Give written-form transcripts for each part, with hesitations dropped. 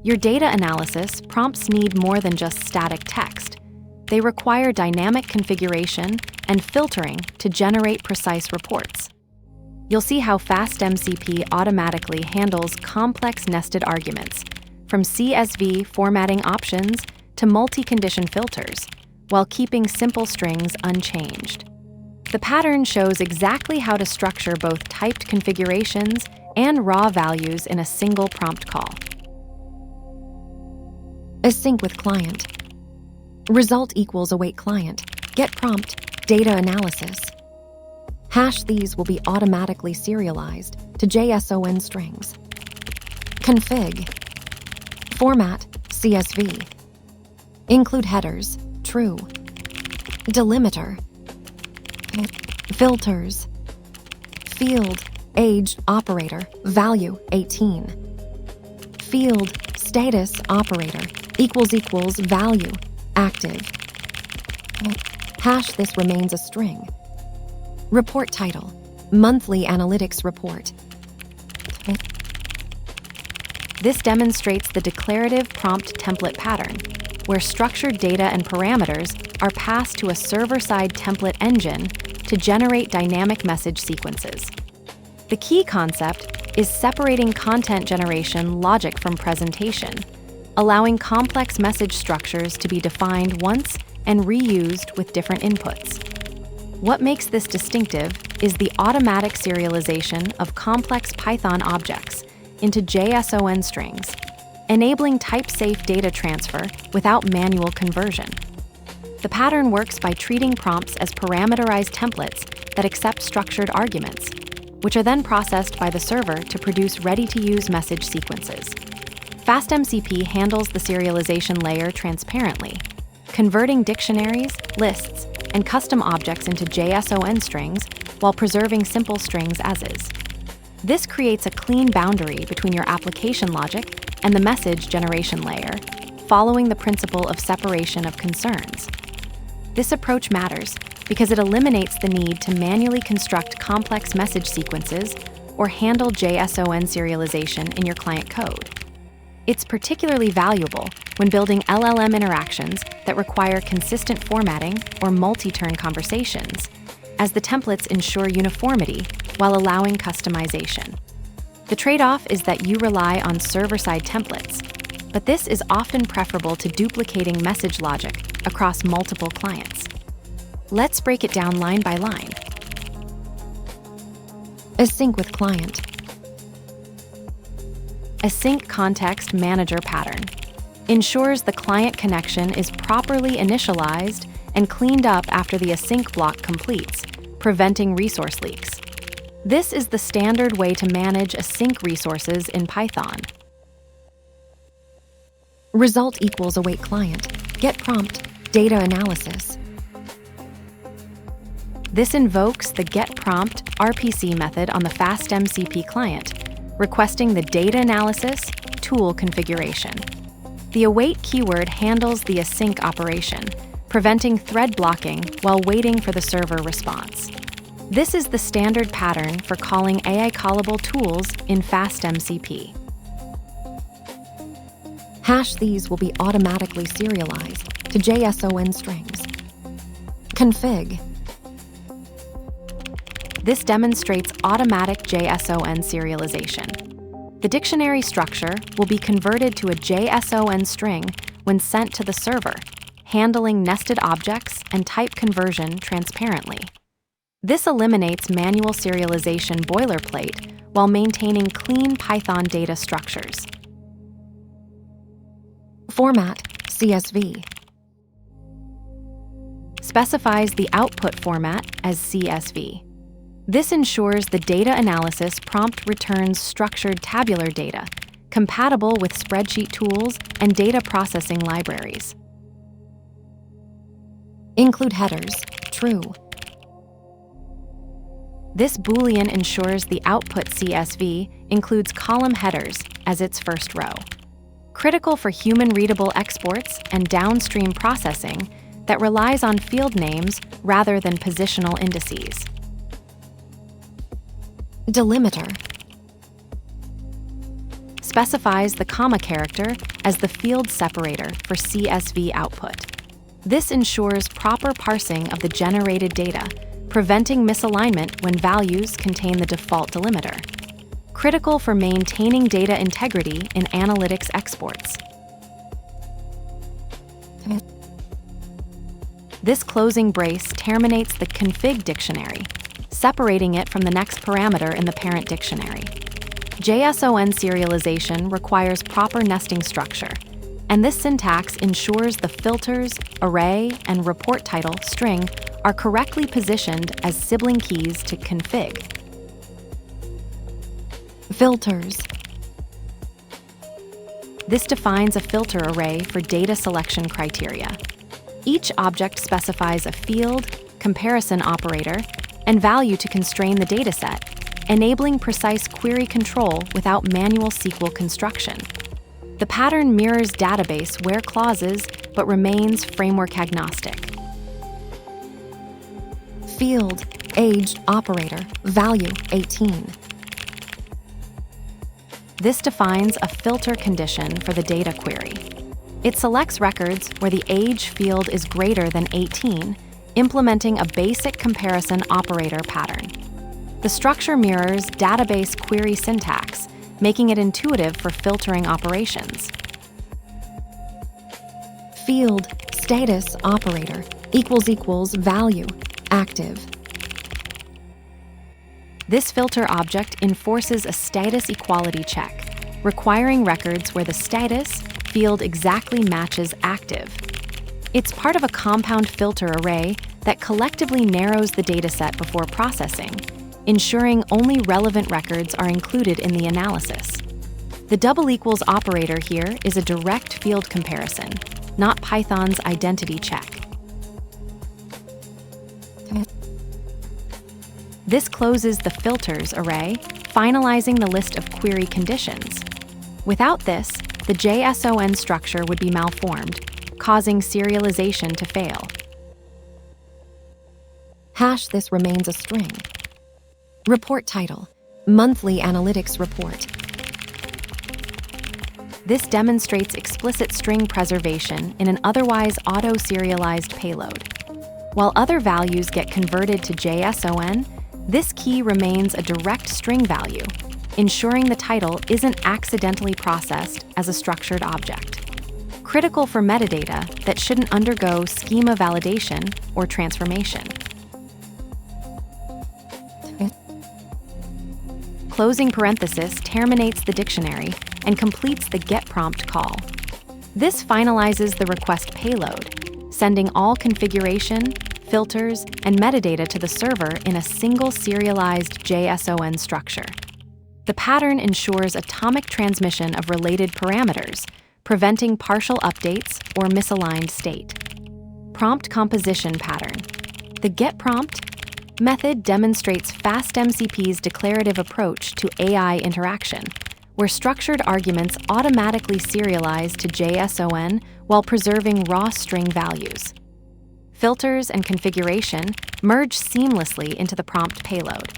Your data analysis prompts need more than just static text. They require dynamic configuration and filtering to generate precise reports. You'll see how FastMCP automatically handles complex nested arguments, from CSV formatting options to multi-condition filters, while keeping simple strings unchanged. The pattern shows exactly how to structure both typed configurations and raw values in a single prompt call. Async with client. Result equals await client. Get prompt, data analysis. Hash these will be automatically serialized to JSON strings. Config. Format, CSV. Include headers, true. Delimiter. Filters. Field, age, operator, value, 18. Field, status, operator, equals, value, active. Hash this remains a string. Report title, monthly analytics report. This demonstrates the declarative prompt template pattern, where structured data and parameters are passed to a server-side template engine to generate dynamic message sequences. The key concept is separating content generation logic from presentation, allowing complex message structures to be defined once and reused with different inputs. What makes this distinctive is the automatic serialization of complex Python objects into JSON strings, enabling type-safe data transfer without manual conversion. The pattern works by treating prompts as parameterized templates that accept structured arguments, which are then processed by the server to produce ready-to-use message sequences. FastMCP handles the serialization layer transparently, converting dictionaries, lists, and custom objects into JSON strings while preserving simple strings as is. This creates a clean boundary between your application logic and the message generation layer, following the principle of separation of concerns. This approach matters because it eliminates the need to manually construct complex message sequences or handle JSON serialization in your client code. It's particularly valuable when building LLM interactions that require consistent formatting or multi-turn conversations, as the templates ensure uniformity while allowing customization. The trade-off is that you rely on server-side templates, but this is often preferable to duplicating message logic across multiple clients. Let's break it down line by line. Async with client. Async context manager pattern ensures the client connection is properly initialized and cleaned up after the async block completes, preventing resource leaks. This is the standard way to manage async resources in Python. Result equals await client. Get prompt, data analysis. This invokes the getPrompt RPC method on the FastMCP client, requesting the data analysis tool configuration. The await keyword handles the async operation, preventing thread blocking while waiting for the server response. This is the standard pattern for calling AI callable tools in FastMCP. Hash these will be automatically serialized to JSON strings. Config. This demonstrates automatic JSON serialization. The dictionary structure will be converted to a JSON string when sent to the server, handling nested objects and type conversion transparently. This eliminates manual serialization boilerplate while maintaining clean Python data structures. Format, CSV. Specifies the output format as CSV. This ensures the data analysis prompt returns structured tabular data, compatible with spreadsheet tools and data processing libraries. Include headers, true. This Boolean ensures the output CSV includes column headers as its first row, critical for human-readable exports and downstream processing that relies on field names rather than positional indices. Delimiter. specifies the comma character as the field separator for CSV output. This ensures proper parsing of the generated data, preventing misalignment when values contain the default delimiter. Critical for maintaining data integrity in analytics exports. This closing brace terminates the config dictionary, separating it from the next parameter in the parent dictionary. JSON serialization requires proper nesting structure, and this syntax ensures the filters, array, and report title string are correctly positioned as sibling keys to config. Filters. This defines a filter array for data selection criteria. Each object specifies a field, comparison operator, and value to constrain the dataset, enabling precise query control without manual SQL construction. The pattern mirrors database where clauses, but remains framework agnostic. Field, aged operator, value 18. This defines a filter condition for the data query. It selects records where the age field is greater than 18, implementing a basic comparison operator pattern. The structure mirrors database query syntax, making it intuitive for filtering operations. Field, status operator, value, active. This filter object enforces a status equality check, requiring records where the status field exactly matches active. It's part of a compound filter array that collectively narrows the dataset before processing, ensuring only relevant records are included in the analysis. The double equals operator here is a direct field comparison, not Python's identity check. This closes the filters array, finalizing the list of query conditions. Without this, the JSON structure would be malformed, causing serialization to fail. Hash this remains a string. Report title, monthly analytics report. This demonstrates explicit string preservation in an otherwise auto-serialized payload. While other values get converted to JSON, this key remains a direct string value, ensuring the title isn't accidentally processed as a structured object. Critical for metadata that shouldn't undergo schema validation or transformation. Closing parenthesis terminates the dictionary and completes the getPrompt call. This finalizes the request payload, sending all configuration, filters, and metadata to the server in a single serialized JSON structure. The pattern ensures atomic transmission of related parameters, preventing partial updates or misaligned state. Prompt composition pattern. The getPrompt method demonstrates FastMCP's declarative approach to AI interaction, where structured arguments automatically serialize to JSON while preserving raw string values. Filters and configuration merge seamlessly into the prompt payload,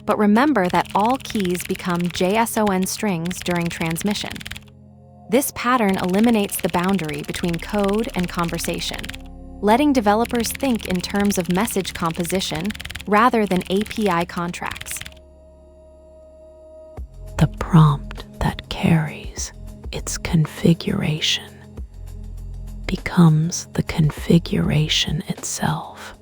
but remember that all keys become JSON strings during transmission. This pattern eliminates the boundary between code and conversation, letting developers think in terms of message composition rather than API contracts. The prompt that carries its configuration becomes the configuration itself.